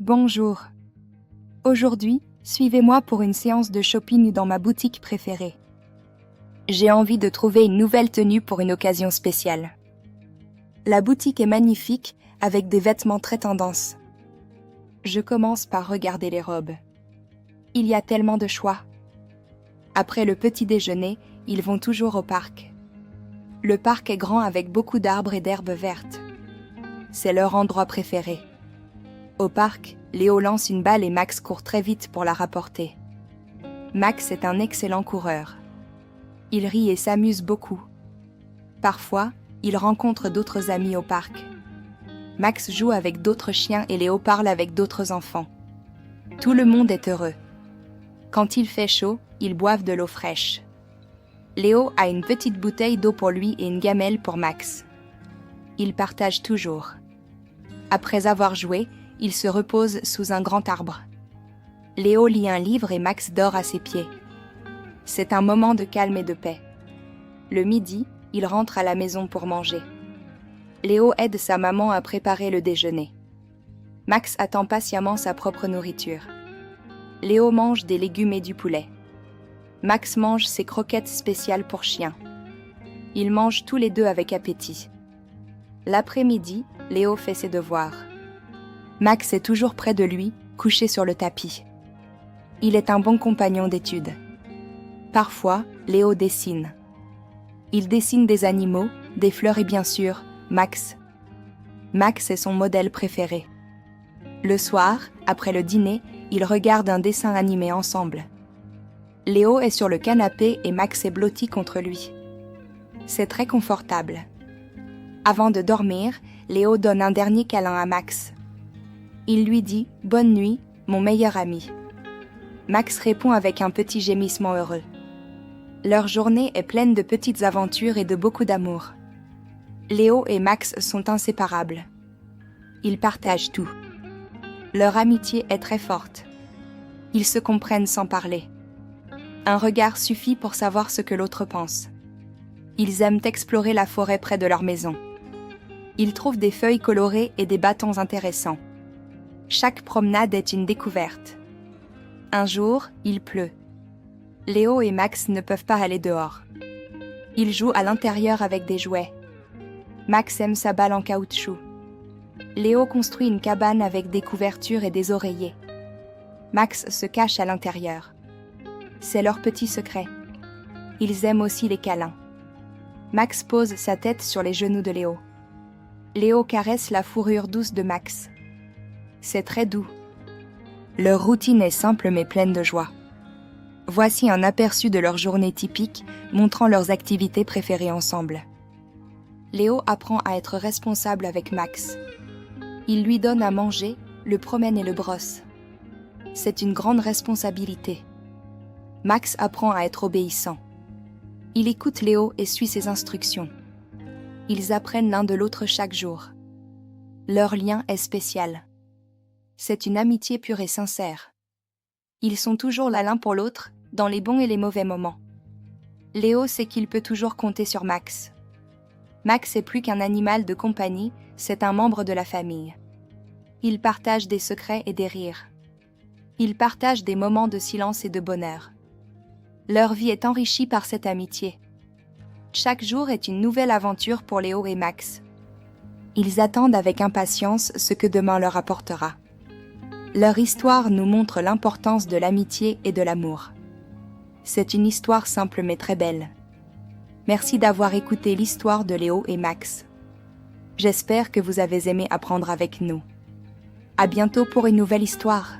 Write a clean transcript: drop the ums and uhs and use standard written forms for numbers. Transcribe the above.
Bonjour. Aujourd'hui, suivez-moi pour une séance de shopping dans ma boutique préférée. J'ai envie de trouver une nouvelle tenue pour une occasion spéciale. La boutique est magnifique, avec des vêtements très tendance. Je commence par regarder les robes. Il y a tellement de choix. Après le petit déjeuner, ils vont toujours au parc. Le parc est grand avec beaucoup d'arbres et d'herbes vertes. C'est leur endroit préféré. Au parc, Léo lance une balle et Max court très vite pour la rapporter. Max est un excellent coureur. Il rit et s'amuse beaucoup. Parfois, il rencontre d'autres amis au parc. Max joue avec d'autres chiens et Léo parle avec d'autres enfants. Tout le monde est heureux. Quand il fait chaud, ils boivent de l'eau fraîche. Léo a une petite bouteille d'eau pour lui et une gamelle pour Max. Ils partagent toujours. Après avoir joué, ils se reposent sous un grand arbre. Léo lit un livre et Max dort à ses pieds. C'est un moment de calme et de paix. Le midi, il rentre à la maison pour manger. Léo aide sa maman à préparer le déjeuner. Max attend patiemment sa propre nourriture. Léo mange des légumes et du poulet. Max mange ses croquettes spéciales pour chiens. Ils mangent tous les deux avec appétit. L'après-midi, Léo fait ses devoirs. Max est toujours près de lui, couché sur le tapis. Il est un bon compagnon d'études. Parfois, Léo dessine. Il dessine des animaux, des fleurs et bien sûr, Max. Max est son modèle préféré. Le soir, après le dîner, ils regardent un dessin animé ensemble. Léo est sur le canapé et Max est blotti contre lui. C'est très confortable. Avant de dormir, Léo donne un dernier câlin à Max. Il lui dit « Bonne nuit, mon meilleur ami ». Max répond avec un petit gémissement heureux. Leur journée est pleine de petites aventures et de beaucoup d'amour. Léo et Max sont inséparables. Ils partagent tout. Leur amitié est très forte. Ils se comprennent sans parler. Un regard suffit pour savoir ce que l'autre pense. Ils aiment explorer la forêt près de leur maison. Ils trouvent des feuilles colorées et des bâtons intéressants. Chaque promenade est une découverte. Un jour, il pleut. Léo et Max ne peuvent pas aller dehors. Ils jouent à l'intérieur avec des jouets. Max aime sa balle en caoutchouc. Léo construit une cabane avec des couvertures et des oreillers. Max se cache à l'intérieur. C'est leur petit secret. Ils aiment aussi les câlins. Max pose sa tête sur les genoux de Léo. Léo caresse la fourrure douce de Max. C'est très doux. Leur routine est simple mais pleine de joie. Voici un aperçu de leur journée typique, montrant leurs activités préférées ensemble. Léo apprend à être responsable avec Max. Il lui donne à manger, le promène et le brosse. C'est une grande responsabilité. Max apprend à être obéissant. Il écoute Léo et suit ses instructions. Ils apprennent l'un de l'autre chaque jour. Leur lien est spécial. C'est une amitié pure et sincère. Ils sont toujours là l'un pour l'autre, dans les bons et les mauvais moments. Léo sait qu'il peut toujours compter sur Max. Max est plus qu'un animal de compagnie, c'est un membre de la famille. Ils partagent des secrets et des rires. Ils partagent des moments de silence et de bonheur. Leur vie est enrichie par cette amitié. Chaque jour est une nouvelle aventure pour Léo et Max. Ils attendent avec impatience ce que demain leur apportera. Leur histoire nous montre l'importance de l'amitié et de l'amour. C'est une histoire simple mais très belle. Merci d'avoir écouté l'histoire de Léo et Max. J'espère que vous avez aimé apprendre avec nous. À bientôt pour une nouvelle histoire.